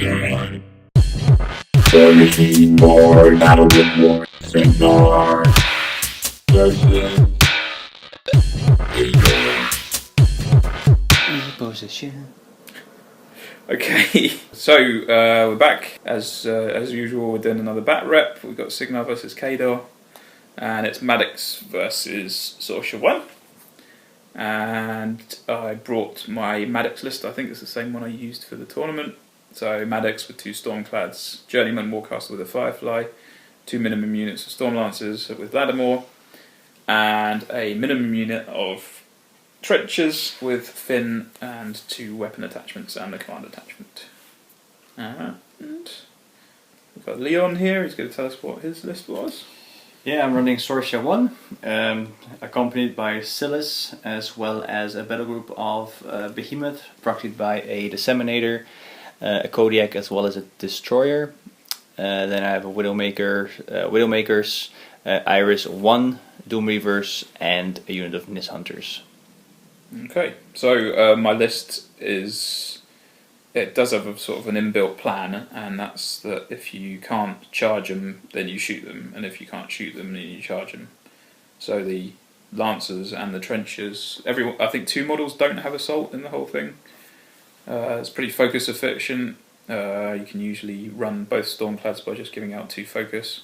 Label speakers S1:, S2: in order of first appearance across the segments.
S1: game. 13 more, that'll get more. Cygnar versus
S2: Position.
S3: Okay, so we're back as usual. We're doing another bat rep. We've got Cygnar versus Khador, and it's Maddox versus Sorscha 1. And I brought my Maddox list. I think it's the same one I used for the tournament. So Maddox with 2 Stormclads, Journeyman Warcaster with a Firefly, 2 minimum units of Stormlancers with Lattimore, and a minimum unit of Trenchers with Finn and 2 weapon attachments and the command attachment. And we've got Leon here. He's going to tell us what his list was.
S2: Yeah, I'm running Sorscha 1, accompanied by Silas, as well as a battle group of Behemoth, proxied by a Disseminator, a Kodiak, as well as a Destroyer. Then I have a Widowmakers, Iris 1, Doom Reavers, and a unit of Nis Hunters.
S3: Okay, so my list does have a sort of an inbuilt plan, and that's that if you can't charge them, then you shoot them, and if you can't shoot them, then you charge them. So the Lancers and the Trenchers, I think 2 models don't have assault in the whole thing. It's pretty focus efficient. You can usually run both Stormclads by just giving out 2 focus.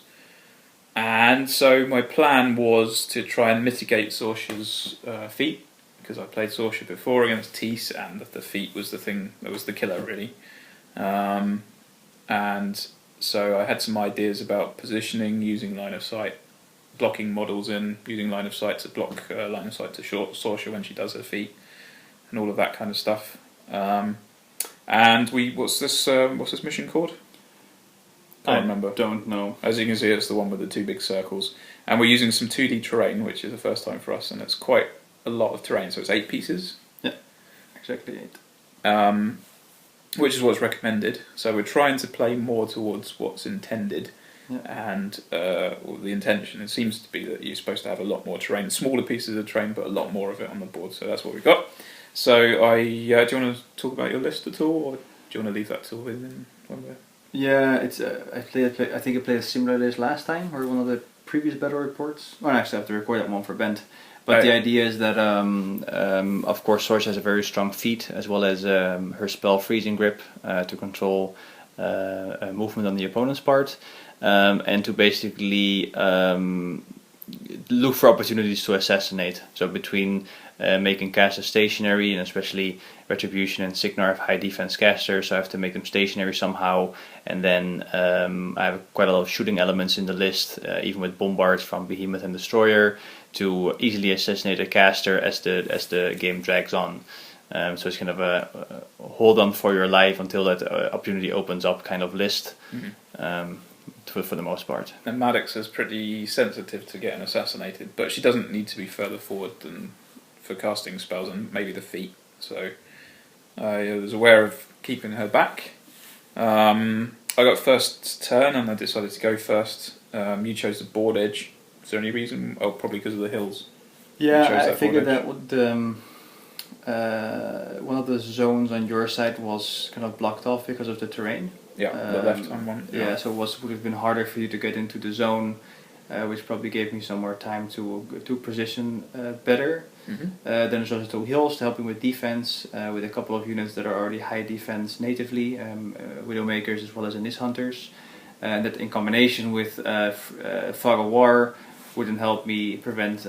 S3: And so my plan was to try and mitigate Sorscha's feat, because I played Sorscha before against Tease, and the feat was the thing that was the killer, really. And so I had some ideas about positioning, using line of sight, blocking models in, using line of sight to block line of sight to short Sorscha when she does her feat, and all of that kind of stuff. And what's this mission called? Can't remember.
S2: Don't know.
S3: As you can see, it's the one with the 2 big circles, and we're using some 2D terrain, which is the first time for us, and it's quite a lot of terrain. So it's 8 pieces.
S2: Yeah, exactly 8.
S3: Which is what's recommended. So we're trying to play more towards what's intended, and the intention. It seems to be that you're supposed to have a lot more terrain, smaller pieces of terrain, but a lot more of it on the board. So that's what we've got. So do you want to talk about your list at all, or do you want to leave that till within when we're...
S2: Yeah, it's I think I played a similar list last time, or one of the previous battle reports. Well, actually, I have to record that one for Bent. But the idea is that, of course, Sorscha has a very strong feat, as well as her spell Freezing Grip to control movement on the opponent's part, and to basically look for opportunities to assassinate. So between making casters stationary, and especially Retribution and Cygnar have high defense casters, so I have to make them stationary somehow. And then I have quite a lot of shooting elements in the list, even with bombards from Behemoth and Destroyer, to easily assassinate a caster as the game drags on. So it's kind of a hold on for your life until that opportunity opens up kind of list, for the most part.
S3: And Maddox is pretty sensitive to getting assassinated, but she doesn't need to be further forward than for casting spells and maybe the feat. So I was aware of keeping her back. I got first turn and I decided to go first. You chose the board edge. Is there any reason? Oh, probably because of the hills.
S2: Yeah, I figured that would one of the zones on your side was kind of blocked off because of the terrain.
S3: Yeah, the left-hand one.
S2: Yeah, so would have been harder for you to get into the zone, which probably gave me some more time to position better.
S3: Mm-hmm.
S2: Then there's also 2 hills to help me with defense, with a couple of units that are already high defense natively, Widowmakers as well as Nis Hunters, and that in combination with Fog of War wouldn't help me prevent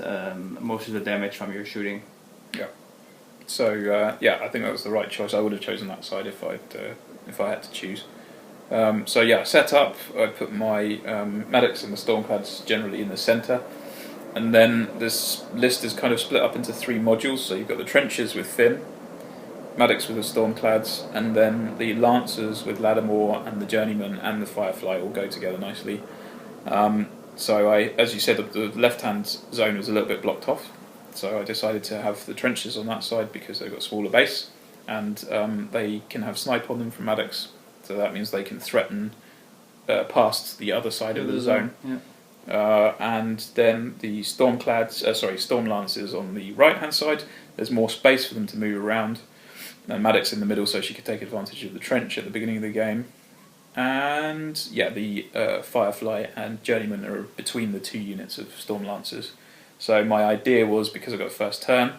S2: most of the damage from your shooting.
S3: Yeah. So I think that was the right choice. I would have chosen that side if I had to choose. So yeah, set up. I put my Maddox and the Stormclads generally in the centre, and then this list is kind of split up into 3 modules. So you've got the Trenchers with Finn, Maddox with the Stormclads, and then the Lancers with Lattimore and the Journeyman and the Firefly all go together nicely. So as you said, the left-hand zone was a little bit blocked off. So I decided to have the Trenchers on that side because they've got smaller base, and they can have snipe on them from Maddox. So that means they can threaten past the other side of the zone.
S2: Yeah.
S3: And then the Stormlancers on the right-hand side. There's more space for them to move around. And Maddox in the middle, so she could take advantage of the trench at the beginning of the game. and yeah, the Firefly and Journeyman are between the 2 units of Storm Lancers. So my idea was, because I got first turn,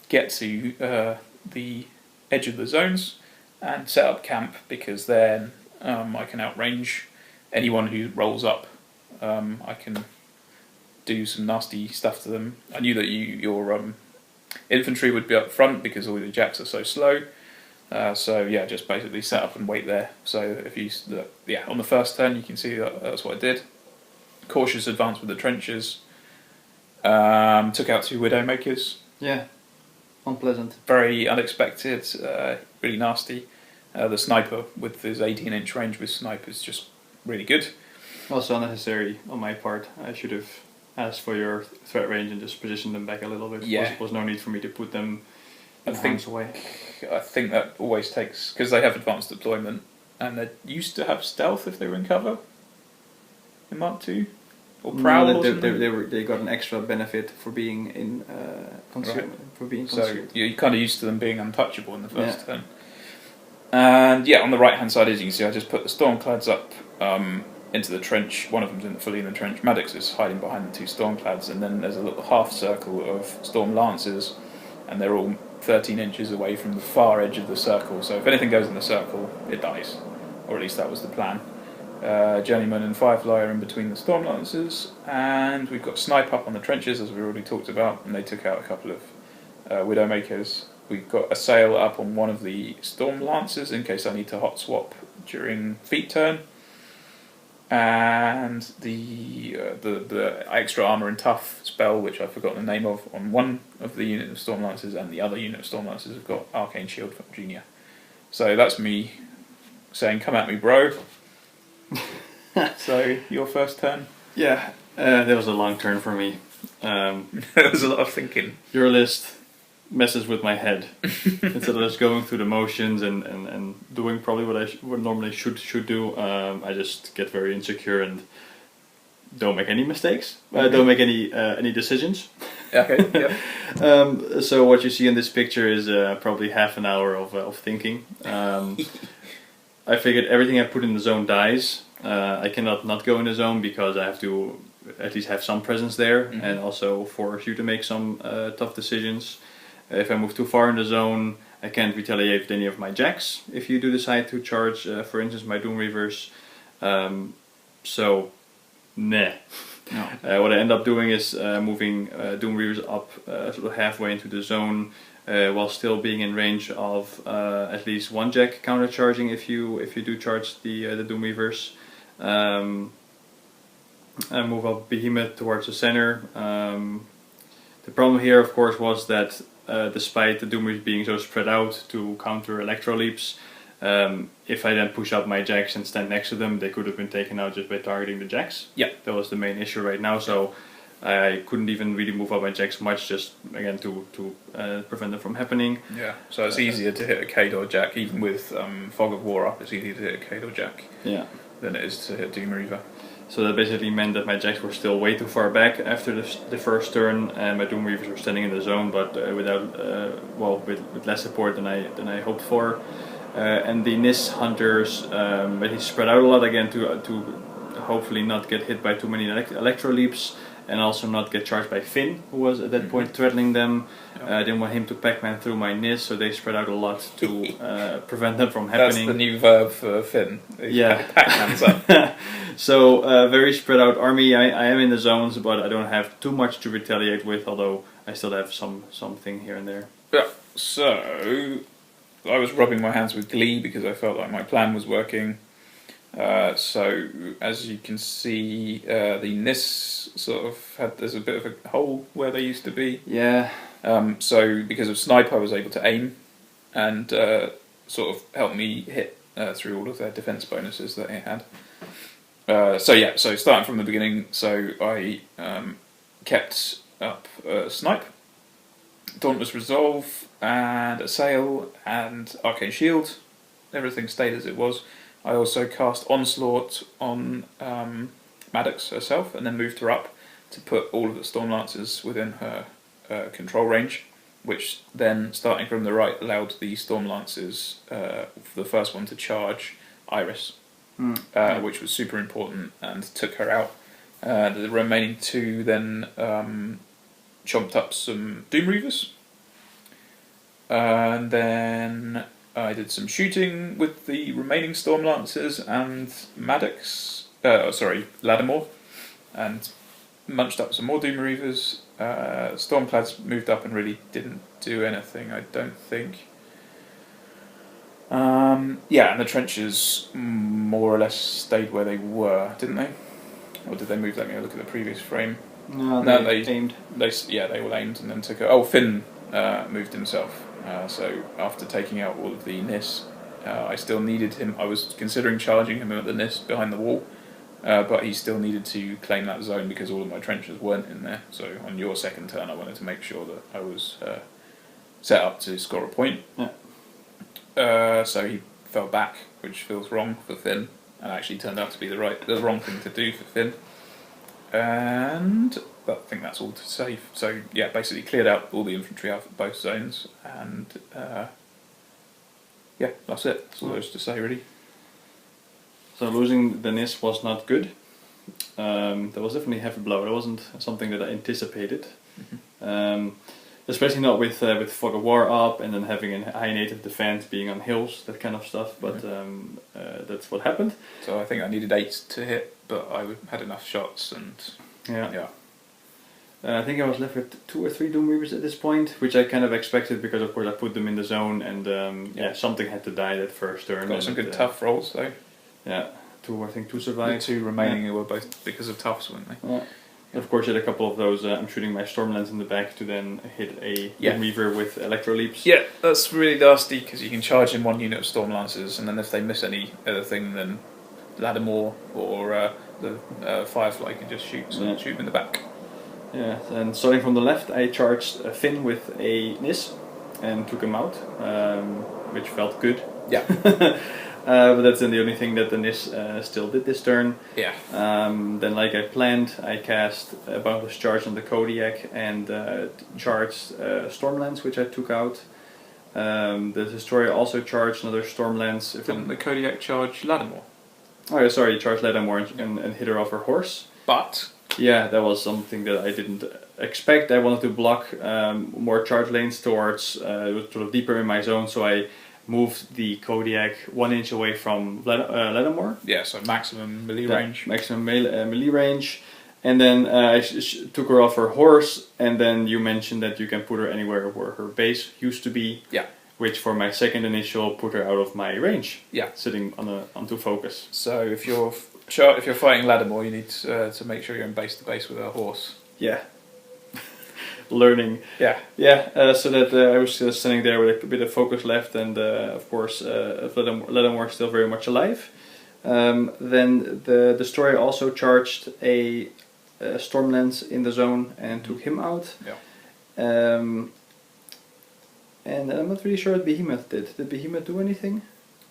S3: get to the edge of the zones and set up camp, because then I can outrange anyone who rolls up. I can do some nasty stuff to them. I knew that your infantry would be up front because all the jacks are so slow. So yeah, just basically set up and wait there. So if you on the first turn, you can see that's what I did. Cautious advance with the trenches. Took out 2 Widowmakers.
S2: Yeah, unpleasant.
S3: Very unexpected, really nasty. The sniper with his 18-inch range with sniper is just really good.
S2: Also unnecessary on my part. I should have asked for your threat range and just positioned them back a little bit.
S3: Yeah.
S2: Was no need for me to put them
S3: I think that always takes, because they have advanced deployment and they used to have stealth if they were in cover in Mark II, or prowl.
S2: No,
S3: or something.
S2: they got an extra benefit for being in concealment.
S3: Right.
S2: For being
S3: So
S2: concealed.
S3: you're kind of used to them being untouchable in the first turn. And yeah, on the right hand side, as you can see, I just put the Stormclads up into the trench. One of them's fully in the trench. Maddox is hiding behind the 2 Stormclads, and then there's a little half circle of Storm Lancers, and they're all 13 inches away from the far edge of the circle. So if anything goes in the circle, it dies, or at least that was the plan. Journeyman and Firefly are in between the Storm Lancers, and we've got Snipe up on the trenches, as we already talked about, and they took out a couple of Widowmakers. We've got a sail up on one of the Storm Lancers in case I need to hot swap during feat turn, and the extra armor and tough spell, which I've forgotten the name of, on one of the unit of Storm Lancers, and the other unit of Storm Lancers have got Arcane Shield from Junior. So that's me saying, "Come at me, bro." So your first turn.
S2: Yeah, that was a long turn for me.
S3: There was a lot of thinking.
S2: Your list messes with my head. Instead of just going through the motions and doing probably what I would normally should do, I just get very insecure and don't make any mistakes. Don't make any decisions.
S3: Okay. Yeah.
S2: So what you see in this picture is probably half an hour of thinking. I figured everything I put in the zone dies. I cannot not go in the zone because I have to at least have some presence there, and also force you to make some tough decisions. If I move too far in the zone, I can't retaliate with any of my jacks if you do decide to charge, for instance, my Doom Reavers. So, nah. No. What I end up doing is moving Doom Reavers up sort of halfway into the zone, while still being in range of at least 1 jack countercharging if you do charge the Doom Reavers. I move up Behemoth towards the center. The problem here, of course, was that despite the Doom Reavers being so spread out to counter Electro Leaps, if I then push up my jacks and stand next to them, they could have been taken out just by targeting the jacks.
S3: Yeah,
S2: that was the main issue right now. So I couldn't even really move up my jacks much, just again to prevent them from happening.
S3: Yeah, so it's easier to hit a Khador jack, even with Fog of War up. It's easier to hit a Khador jack.
S2: Yeah.
S3: Than it is to hit Doom Reaver.
S2: So that basically meant that my jacks were still way too far back after the first turn, and my Doom Reavers were standing in the zone, but with less support than I hoped for. And the Nis Hunters, but he spread out a lot again to hopefully not get hit by too many Electro Leaps, and also not get charged by Finn, who was at that point threatening them. I didn't want him to Pac-Man through my Nis, so they spread out a lot to prevent them from happening.
S3: That's the new verb for Finn.
S2: Yeah.
S3: Pac-Man's up.
S2: So, very spread out army. I am in the zones, but I don't have too much to retaliate with, although I still have something here and there.
S3: Yeah, so I was rubbing my hands with glee because I felt like my plan was working. So as you can see, the Nis sort of there's a bit of a hole where they used to be.
S2: Yeah.
S3: So because of Snipe, I was able to aim and sort of help me hit through all of their defense bonuses that it had. So starting from the beginning, so I kept up Snipe, Dauntless Resolve, and Assail, and Arcane Shield. Everything stayed as it was. I also cast Onslaught on Maddox herself, and then moved her up to put all of the Storm Lancers within her control range, which then, starting from the right, allowed the Storm Lancers, the first one to charge Iris. which was super important, and took her out. The remaining 2 then chomped up some Doom Reavers. And then I did some shooting with the remaining Storm Lancers and Maddox, Lattimore, and munched up some more Doom Reavers. Stormclads moved up and really didn't do anything, I don't think. And the trenches more or less stayed where they were, didn't they? Or did they move? Let me look at the previous frame.
S2: No, they aimed.
S3: They all aimed and then took it. Oh, Finn moved himself. So after taking out all of the NIS, I still needed him. I was considering charging him at the NIS behind the wall, but he still needed to claim that zone because all of my trenches weren't in there. So on your second turn, I wanted to make sure that I was set up to score a point.
S2: Yeah.
S3: So he fell back, which feels wrong for Finn, and actually turned out to be the wrong thing to do for Finn. And I think that's all to say. So yeah, basically cleared out all the infantry out of both zones, and that's it. That's all there is to say, really.
S2: So losing the NIS was not good. That was definitely a heavy blow. It wasn't something that I anticipated. Especially not with Fog of War up and then having a high native defense, being on hills, that kind of stuff. But that's what happened.
S3: So I think I needed 8 to hit, but I had enough shots, and
S2: yeah. I think I was left with 2 or 3 Doom Reavers at this point, which I kind of expected because of course I put them in the zone, and something had to die that first turn.
S3: Got some good tough rolls though.
S2: Yeah, 2 survived.
S3: The 2 remaining were both because of toughs, weren't they?
S2: Yeah. Of course, you had a couple of those. I'm shooting my Stormlands in the back to then hit a Doom Reaver with Electro Leaps.
S3: Yeah, that's really nasty because you can charge in 1 unit of Storm Lancers, and then if they miss any other thing, then Lattimore or the Firefly can just shoot them in the back.
S2: Yeah, and starting from the left, I charged Finn with a NIS and took him out, which felt good.
S3: Yeah.
S2: But that's then the only thing that the NIS still did this turn.
S3: Yeah.
S2: Then, like I planned, I cast a boundless charge on the Kodiak and charged Stormlands, which I took out. The Destroyer also charged another Stormlands.
S3: Didn't the Kodiak charge Lattimore?
S2: Oh, yeah, sorry, he charged Lattimore and hit her off her horse.
S3: But
S2: yeah, that was something that I didn't expect. I wanted to block more charge lanes towards it was sort of deeper in my zone, so I moved the Kodiak 1 inch away from Lattimore.
S3: Yeah, so maximum melee range.
S2: Maximum melee range. And then I took her off her horse, and then you mentioned that you can put her anywhere where her base used to be.
S3: Yeah.
S2: Which for my second initial put her out of my range.
S3: Yeah.
S2: Sitting onto focus.
S3: So if you're fighting Lattimore, you need to make sure you're in base to base with a horse.
S2: Yeah. Learning.
S3: Yeah.
S2: Yeah. So that I was standing there with a bit of focus left, and of course, Lattimore still very much alive. Then the Destroyer also charged a Stormlands in the zone and took him out.
S3: Yeah.
S2: And I'm not really sure what Behemoth did. Did Behemoth do anything?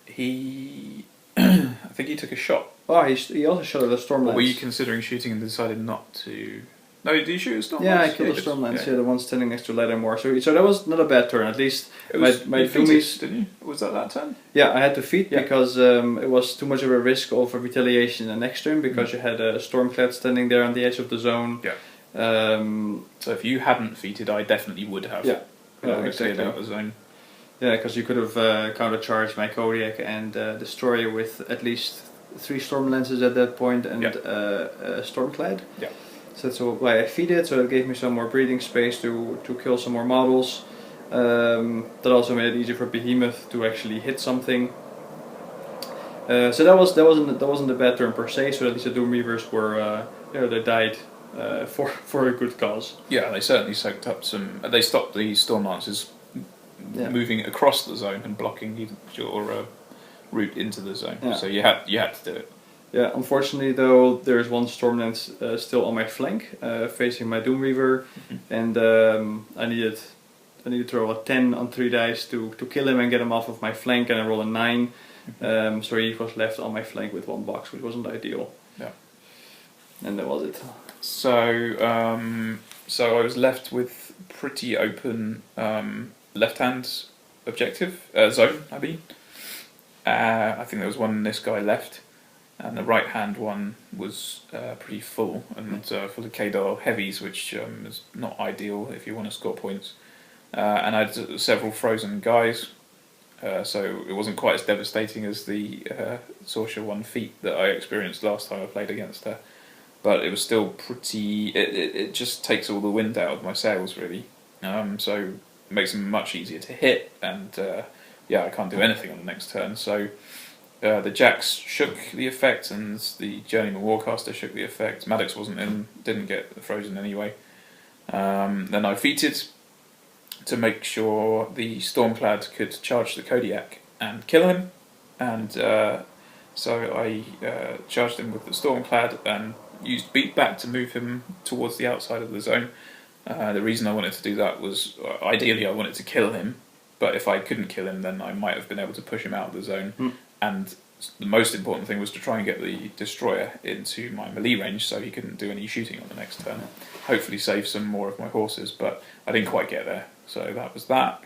S3: He, I think he took a shot.
S2: Oh, he also shot at the Stormlands.
S3: Or were you considering shooting and decided not to? No, did you shoot a Stormlands?
S2: Yeah, I killed the Stormlands. Yeah, the one standing next to Lattimore. So that was not a bad turn. At least
S3: it was,
S2: my
S3: Doomies, didn't you? Was that turn?
S2: Yeah, I had to feed because it was too much of a risk of a retaliation the next turn because you had a Stormclad standing there on the edge of the zone.
S3: Yeah. So if you hadn't feated, I definitely would have.
S2: Yeah. Exactly.
S3: Cleared out the zone.
S2: Yeah, because you could have counter-charged my Kodiak and Destroyer with at least 3 Stormlances at that point and Stormclad.
S3: Yeah.
S2: So that's why I feeded, so that gave me some more breathing space to kill some more models. That also made it easier for Behemoth to actually hit something. So that wasn't a bad turn per se. So at least the Doom Reavers were they died for a good cause.
S3: Yeah, they certainly soaked up some. They stopped the Storm Lancers moving across the zone and blocking your route into the zone.
S2: Yeah.
S3: So you had to do it.
S2: Yeah, unfortunately though, there's one Stormlance still on my flank, facing my Doom Reaver, and I needed to roll a 10 on 3 dice to kill him and get him off of my flank, and I roll a 9, so he was left on my flank with 1 box, which wasn't ideal.
S3: Yeah.
S2: And that was it.
S3: So I was left with pretty open left-hand objective zone. I think there was one this guy left. and the right hand one was pretty full and full of Khador heavies, which is not ideal if you want to score points. And I had several frozen guys, so it wasn't quite as devastating as the Sorscha 1 feat that I experienced last time I played against her. But it was still pretty. It just takes all the wind out of my sails, really. So it makes them much easier to hit, and I can't do anything on the next turn. So the jacks shook the effect, and the journeyman warcaster shook the effect. Maddox wasn't in, didn't get frozen anyway. Then I feated to make sure the Stormclad could charge the Kodiak and kill him, and so I charged him with the Stormclad and used beatback to move him towards the outside of the zone. The reason I wanted to do that was, ideally I wanted to kill him, but if I couldn't kill him then I might have been able to push him out of the zone, and the most important thing was to try and get the destroyer into my melee range so he couldn't do any shooting on the next turn. Hopefully save some more of my horses, but I didn't quite get there, so that was that.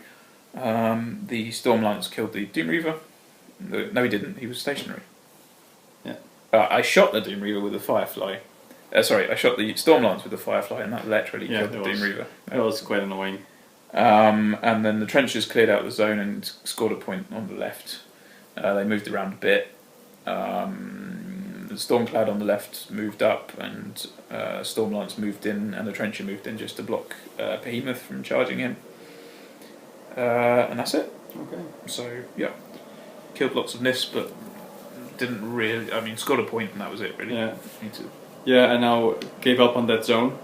S3: The Stormlance killed the Doom Reaver. No, he didn't, he was stationary.
S2: Yeah.
S3: I shot the Doom Reaver with a Firefly. I shot the Stormlance with the Firefly, and that literally killed the Doom Reaver.
S2: That was quite annoying.
S3: And then the trenches cleared out the zone and scored a point on the left. They moved around a bit. The Stormclad on the left moved up, and Stormlance moved in, and the Trencher moved in just to block Behemoth from charging in. And that's it.
S2: Okay.
S3: So, yeah. Killed lots of nifs, but didn't really... I mean, scored a point, and that was it, really.
S2: Yeah.
S3: Need to...
S2: Yeah, I now gave up on that zone,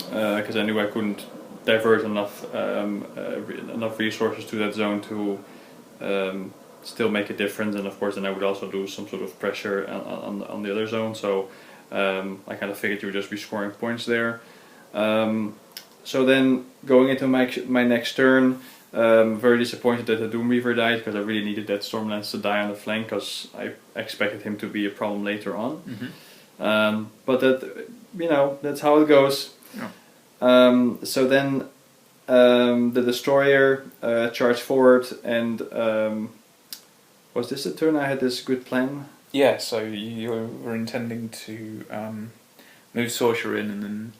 S2: because I knew I couldn't divert enough resources to that zone to still make a difference, and of course then I would also lose some sort of pressure on the other zone, so I kind of figured you would just be scoring points there. So then going into my next turn, very disappointed that the Doom Reaver died, because I really needed that Stormlance to die on the flank, because I expected him to be a problem later on. But that, that's how it goes.
S3: Yeah.
S2: So then the destroyer charged forward, and was this the turn I had this good plan?
S3: Yeah, so you were intending to move Sorscha in, and then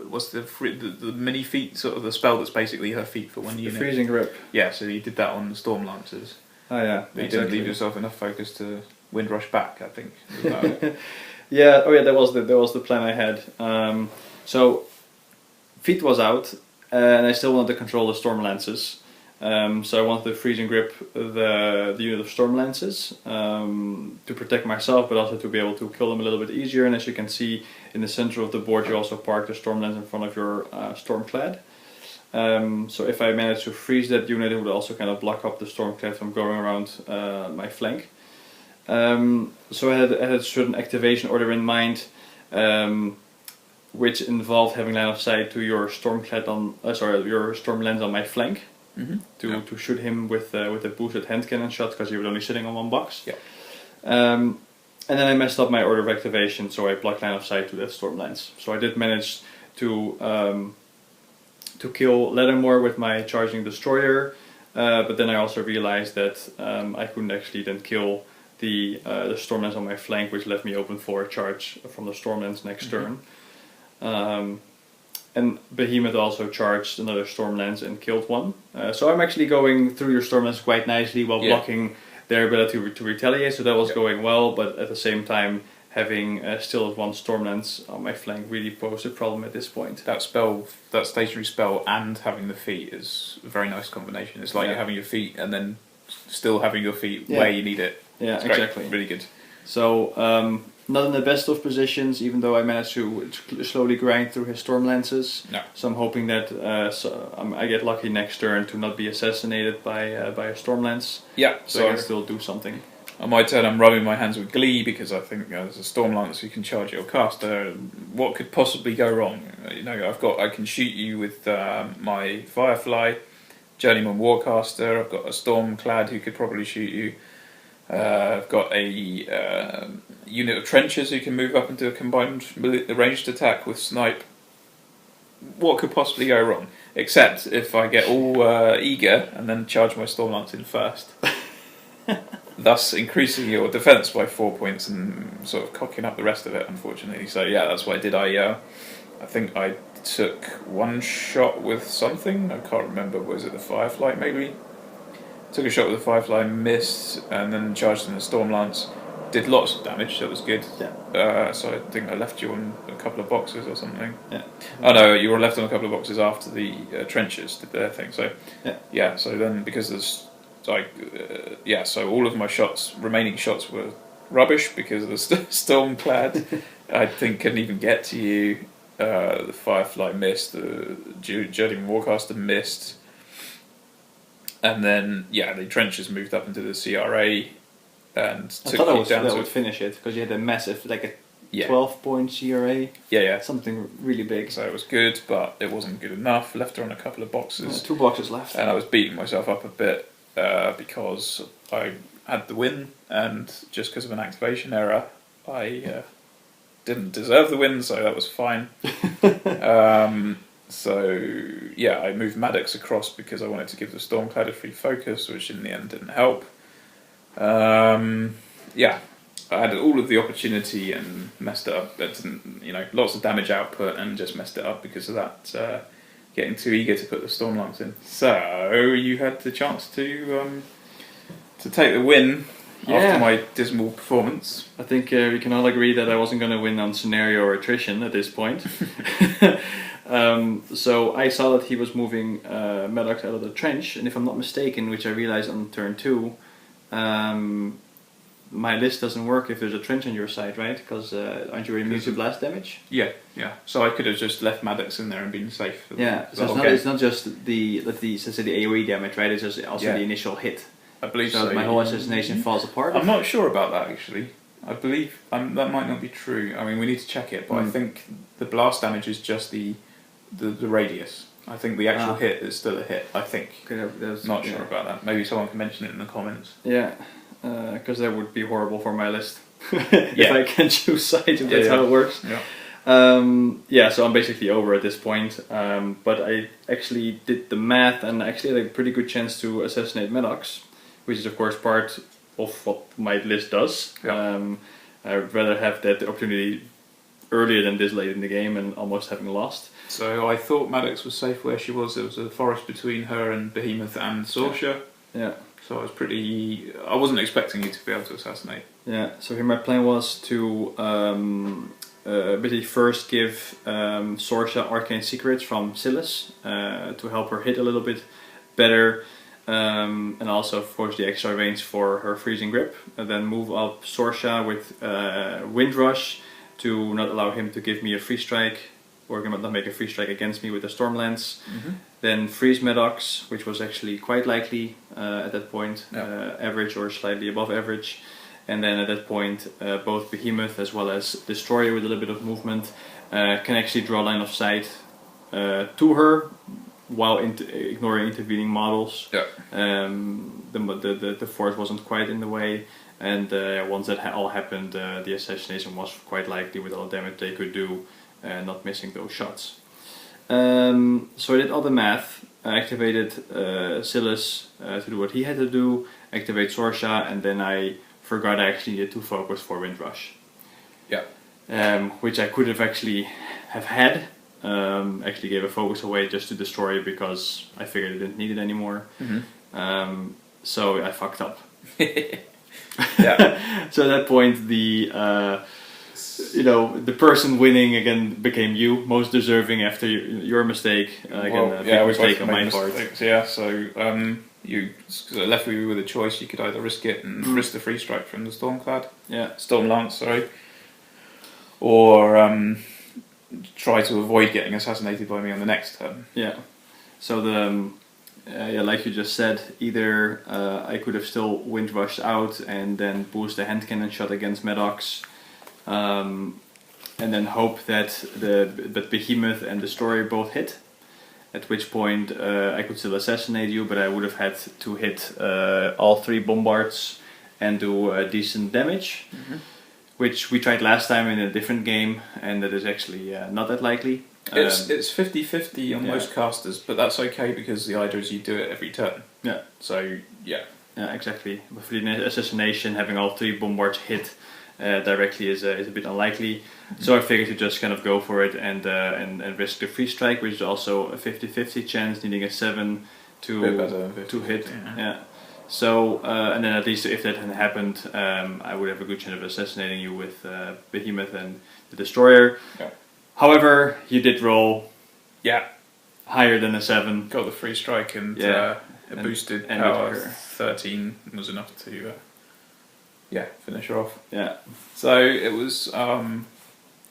S3: what's the mini feat, sort of the spell that's basically her feat for one unit?
S2: The freezing grip.
S3: Yeah, so you did that on the Storm Lancers.
S2: Oh yeah,
S3: but you didn't leave yourself enough focus to Windrush back, I think.
S2: Yeah, that was the plan I had. So feat was out, and I still wanted to control the Storm Lances. So I wanted to freeze and grip the unit of Storm Lances to protect myself, but also to be able to kill them a little bit easier. And as you can see in the center of the board, you also park the Storm Lance in front of your Stormclad. So if I managed to freeze that unit, it would also kind of block up the Stormclad from going around my flank. So I had a certain activation order in mind, which involved having line of sight to your Stormclad on, your Storm Lance on my flank. To shoot him with a boosted hand cannon shot, because he was only sitting on one box.
S3: Yeah.
S2: And then I messed up my order of activation, so I blocked line of sight to that Storm Lance. So I did manage to kill Lattimore with my charging destroyer, but then I also realized that I couldn't actually then kill the Storm Lance on my flank, which left me open for a charge from the Storm Lance next turn. And Behemoth also charged another Storm Lance and killed one. So I'm actually going through your Storm Lance quite nicely while blocking their ability to retaliate, so that was going well, but at the same time having still one Storm Lance on my flank really posed a problem at this point.
S3: That spell, that stationary spell, and having the feat is a very nice combination. It's like you're having your feat and then still having your feat where you need it.
S2: Yeah,
S3: it's
S2: exactly.
S3: Great. Really good.
S2: So, not in the best of positions, even though I managed to slowly grind through his Storm Lances.
S3: No.
S2: So I'm hoping that I get lucky next turn to not be assassinated by a Storm Lance.
S3: Yeah.
S2: So I can still do something.
S3: On my turn, I'm rubbing my hands with glee, because I think there's a Storm Lance who can charge your caster. What could possibly go wrong? I can shoot you with my Firefly, Journeyman Warcaster. I've got a Stormclad who could probably shoot you. I've got a unit of trenchers who can move up and do a combined ranged attack with snipe. What could possibly go wrong? Except if I get all eager and then charge my Stormlance in first. thus increasing your defence by 4 points and sort of cocking up the rest of it, unfortunately. So yeah, that's what I did. I think I took one shot with something. I can't remember. Was it the Firefly? Maybe. Took a shot with the Firefly, missed, and then charged in the Storm Lance. Did lots of damage. That was good.
S2: Yeah.
S3: So I think I left you on a couple of boxes or something.
S2: Yeah.
S3: Oh no, you were left on a couple of boxes after the trenches did their thing. So
S2: yeah.
S3: So then because there's so all of my remaining shots were rubbish because of the Stormclad. I think couldn't even get to you. The Firefly missed. The Judging Warcaster missed. And then the trenches moved up into the CRA and took
S2: I
S3: you
S2: thought
S3: down
S2: that
S3: to
S2: would finish it because you had a massive, like a
S3: Yeah.
S2: 12-point CRA.
S3: Yeah.
S2: Something really big.
S3: So it was good, but it wasn't good enough. Left her on a couple of boxes.
S2: 2 boxes left.
S3: And I was beating myself up a bit because I had the win, and just because of an activation error, I didn't deserve the win, so that was fine. I moved Maddox across because I wanted to give the Stormclad a free focus, which in the end didn't help. I had all of the opportunity and messed it up. But, lots of damage output and just messed it up because of that. Getting too eager to put the Storm Lance in. So you had the chance to take the win after my dismal performance.
S2: I think we can all agree that I wasn't going to win on scenario or attrition at this point. So I saw that he was moving Maddox out of the trench, and if I'm not mistaken, which I realized on turn 2, my list doesn't work if there's a trench on your side, right? Because aren't you immune to blast damage?
S3: Yeah. So I could have just left Maddox in there and been safe.
S2: So it's not just the AoE damage, right? It's just also the initial hit.
S3: I believe so.
S2: My whole assassination falls apart.
S3: I'm not sure about that actually. I believe that might not be true. I mean, we need to check it, but I think the blast damage is just the radius. I think the actual hit is still a hit. I think. Not sure about that. Maybe someone can mention it in the comments.
S2: Yeah, because that would be horrible for my list. If I can choose sides, if that's how it works.
S3: Yeah.
S2: So I'm basically over at this point. But I actually did the math and actually had a pretty good chance to assassinate Maddox, which is of course part of what my list does.
S3: Yeah.
S2: I'd rather have that opportunity earlier than this late in the game and almost having lost.
S3: So I thought Maddox was safe where she was. There was a forest between her and Behemoth and Sorscha.
S2: Yeah.
S3: So I wasn't expecting you to be able to assassinate.
S2: Yeah, so here my plan was to basically first give Sorscha arcane secrets from Silas to help her hit a little bit better, and also of course the extra range for her freezing grip, and then move up Sorscha with Windrush to not allow him to give me a free strike, or not make a free strike against me with the Storm Lance. Then freeze Maddox, which was actually quite likely at that point, average or slightly above average. And then at that point, both Behemoth as well as Destroyer with a little bit of movement can actually draw line of sight to her while ignoring intervening models.
S3: Yeah.
S2: The force wasn't quite in the way, and once that all happened, the assassination was quite likely with all the damage they could do, not missing those shots. So I did all the math. I activated Silas to do what he had to do, activate Sorscha, and then I forgot I actually needed to focus for Windrush.
S3: Yeah.
S2: Which I could have actually had. Actually gave a focus away just to destroy it because I figured I didn't need it anymore. So I fucked up.
S3: Yeah.
S2: So at that point the person winning again became you, most deserving after your mistake. Mistake on my part.
S3: Yeah, so you left me with a choice. You could either risk it and risk the free strike from the Stormclad, Storm Lance, sorry, or try to avoid getting assassinated by me on the next turn. Yeah.
S2: So like you just said, either I could have still Windrushed out and then boost the hand cannon shot against Maddox, and then hope that that Behemoth and Destroyer both hit. At which point I could still assassinate you, but I would have had to hit all 3 bombards and do decent damage, which we tried last time in a different game, and that is actually not that likely.
S3: It's 50-50 on most casters, but that's okay because the idea is you do it every turn.
S2: Yeah.
S3: So yeah.
S2: Yeah, exactly. With the assassination, having all 3 bombards hit directly is a bit unlikely. So I figured to just kind of go for it and risk the free strike, which is also a 50-50 chance, needing a 7 to hit. Yeah. So and then at least if that hadn't happened, I would have a good chance of assassinating you with Behemoth and the Destroyer.
S3: Yeah.
S2: However, you did roll.
S3: Yeah.
S2: Higher than a 7.
S3: Got the free strike and a boosted
S2: and
S3: power 13 was enough to finish her off.
S2: Yeah.
S3: So it was I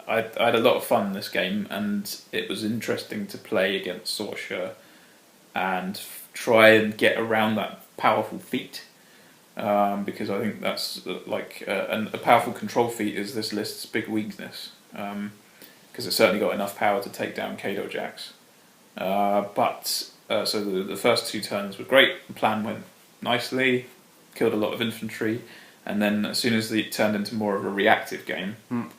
S3: had a lot of fun this game, and it was interesting to play against Sorscha and try and get around that powerful feat, because I think that's a powerful control feat is this list's big weakness, because it's certainly got enough power to take down Khador Jax. So the first 2 turns were great. The plan went nicely, killed a lot of infantry, and then as soon as it turned into more of a reactive game,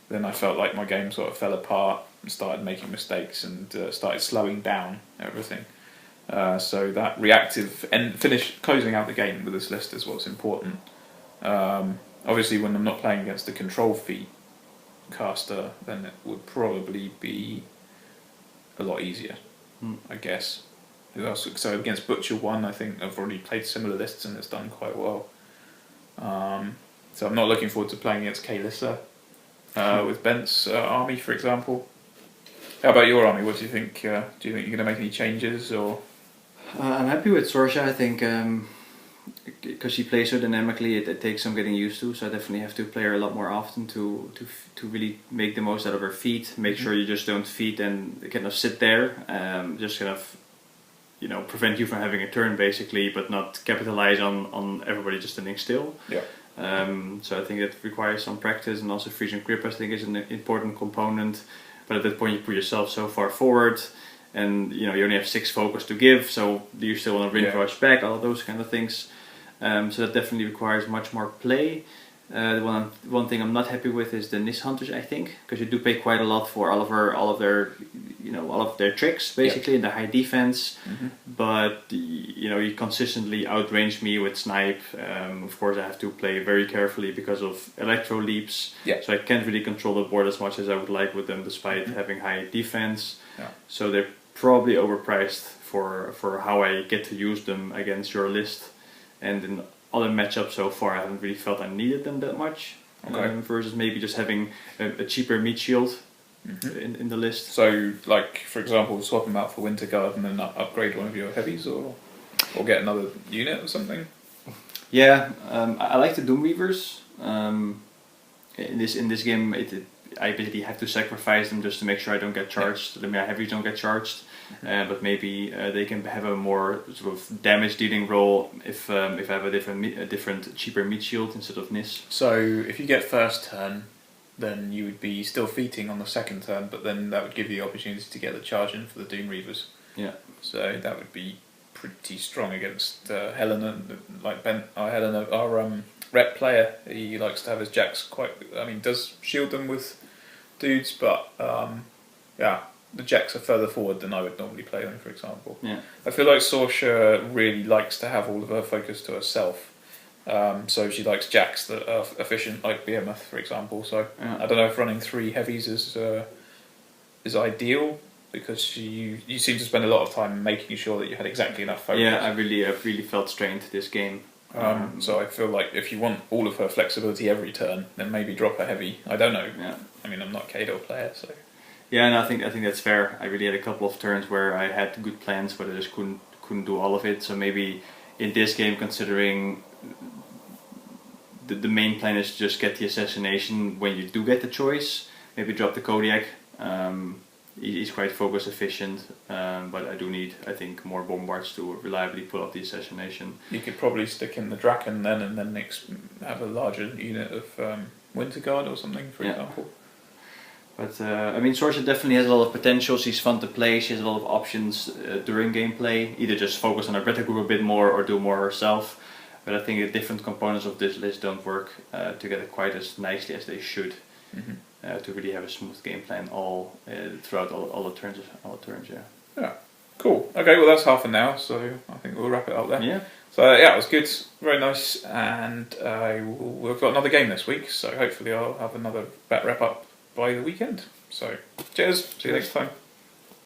S3: then I felt like my game sort of fell apart and started making mistakes and started slowing down everything. So that reactive and closing out the game with this list is what's important. Obviously, when I'm not playing against a control feat caster, then it would probably be a lot easier, I guess. So against Butcher 1, I think I've already played similar lists and it's done quite well. So I'm not looking forward to playing against Kalissa with Bent's army, for example. How about your army? What do you think? Do you think you're going to make any changes, or?
S2: I'm happy with Sorscha. I think because she plays so dynamically, it takes some getting used to. So I definitely have to play her a lot more often to really make the most out of her feat. Make sure you just don't feat and kind of sit there, just kind of prevent you from having a turn basically, but not capitalize on everybody just standing still.
S3: Yeah.
S2: So I think that requires some practice, and also freeze and grip I think is an important component. But at that point you put yourself so far forward, and you only have 6 focus to give, so do you still want to ring rush back, all of those kind of things. So that definitely requires much more play. The one thing I'm not happy with is the Nis Hunters, I think, because you do pay quite a lot for all of their tricks basically, and the high defense. But you consistently outrange me with snipe. Of course, I have to play very carefully because of electro leaps.
S3: Yeah.
S2: So I can't really control the board as much as I would like with them, despite having high defense.
S3: Yeah.
S2: So they're probably overpriced for how I get to use them against your list, and in other matchups so far I haven't really felt I needed them that much. Versus maybe just having a cheaper meat shield in the list.
S3: So, like for example, swap them out for Winter Guard and then upgrade one of your heavies, or get another unit or something.
S2: Yeah, I like the Doom Weavers. In this game, I basically have to sacrifice them just to make sure I don't get charged. My heavies don't get charged, but maybe they can have a more sort of damage dealing role if I have a different cheaper meat shield instead of Nis.
S3: So if you get first turn, then you would be still feating on the second turn, but then that would give you the opportunity to get the charge in for the Doom Reavers.
S2: Yeah.
S3: So that would be pretty strong against Helena, like Ben. Helena, our rep player. He likes to have his jacks does shield them with dudes, but the jacks are further forward than I would normally play them, for example.
S2: Yeah.
S3: I feel like Sorscha really likes to have all of her focus to herself. So she likes jacks that are efficient, like Behemoth, for example. So I don't know if running 3 heavies is ideal, because you seem to spend a lot of time making sure that you had exactly enough focus.
S2: Yeah, I really felt strained this game.
S3: So I feel like if you want all of her flexibility every turn, then maybe drop a heavy. I don't know.
S2: Yeah.
S3: I mean, I'm not a Khador player, so.
S2: Yeah, and I think that's fair. I really had a couple of turns where I had good plans, but I just couldn't do all of it. So maybe in this game, considering the main plan is to just get the assassination when you do get the choice, maybe drop the Kodiak. He's quite focus efficient, but I do need, I think, more bombards to reliably pull off the assassination.
S3: You could probably stick in the Draken then, and then have a larger unit of Winter Guard or something, for example.
S2: But Sorscha definitely has a lot of potential. She's fun to play. She has a lot of options during gameplay. Either just focus on her battle group a bit more or do more herself. But I think the different components of this list don't work together quite as nicely as they should. To really have a smooth game plan throughout all the turns. Yeah.
S3: Yeah. Cool. Okay. Well, that's half an hour, so I think we'll wrap it up there.
S2: Yeah.
S3: So yeah, it was good, very nice, and we've got another game this week, so hopefully I'll have another bet wrap up by the weekend. So cheers, see you next time.